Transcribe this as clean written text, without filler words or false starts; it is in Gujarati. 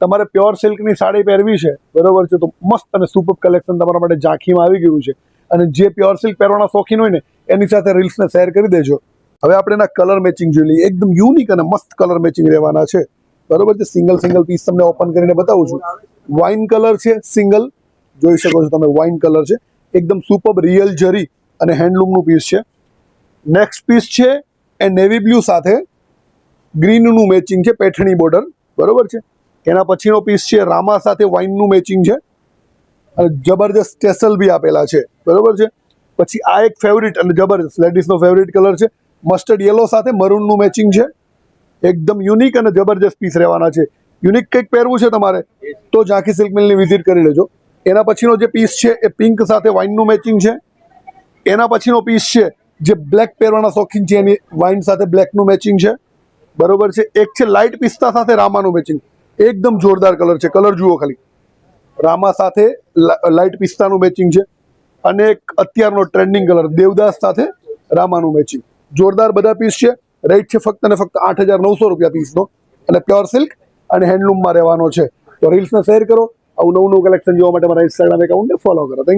તમારે પ્યોર સિલ્કની સાડી પહેરવી છે, બરોબર છે, તો મસ્ત અને સુપર કલેક્શન તમારા માટે ઝાંખીમાં આવી ગયું છે. અને જે પ્યોર સિલ્ક પહેરવાના શોખીન હોય ને એની સાથે રીલ્સને શેર કરી દેજો. હવે આપણે એના કલર મેચિંગ જોઈ લઈએ. એકદમ યુનિક અને મસ્ત કલર મેચિંગ રહેવાના છે, બરોબર છે. સિંગલ પીસ તમને ઓપન કરીને બતાવું છું. વાઇન કલર છે, સિંગલ જોઈ શકો છો તમે. વાઇન કલર છે, એકદમ સુપર રિયલ જરી અને હેન્ડલૂમનું પીસ છે. નેક્સ્ટ પીસ છે એ નેવી બ્લુ સાથે ગ્રીનનું મેચિંગ છે, પેઠણી બોર્ડર, બરોબર છે. એના પછીનો પીસ છે રામા સાથે વાઇનનું મેચિંગ છે અને જબરજસ્ત ટેસલ બી આપેલા છે, બરોબર છે. પછી આ એક ફેવરિટ અને જબરજસ્ત લેડીઝનો ફેવરિટ કલર છે, મસ્ટર્ડ યલો સાથે મરૂનનું મેચિંગ છે. એકદમ યુનિક અને જબરજસ્ત પીસ રહેવાના છે. યુનિક કંઈક પહેરવું છે તમારે તો ઝાંખી સિલ્ક મિલની વિઝિટ કરી લેજો. એના પછીનો જે પીસ છે એ પિંક સાથે વાઇનનું મેચિંગ છે. એના પછીનો પીસ છે જે બ્લેક પહેરવાના શોખીન છે એની વાઇન સાથે બ્લેકનું મેચિંગ છે, બરોબર છે. એક છે લાઇટ પિસ્તા સાથે રામાનું મેચિંગ, એકદમ જોરદાર કલર છે. કલર જુઓ ખાલી, રામા સાથે લાઇટ પિસ્તાનું મેચિંગ છે. અને એક અત્યારનો ટ્રેન્ડિંગ કલર દેવદાસ સાથે રામાનું મેચિંગ. જોરદાર બધા પીસ છે. રેટ છે ફક્ત ને ફક્ત 8,900 રૂપિયા પીસનો અને પ્યોર સિલ્ક અને હેન્ડલૂમમાં રહેવાનો છે. તો રીલ્સને શેર કરો. આવું નવું કલેક્શન જોવા માટે મારા ઇન્સ્ટાગ્રામ એકાઉન્ટને ફોલો કરો. Thank you.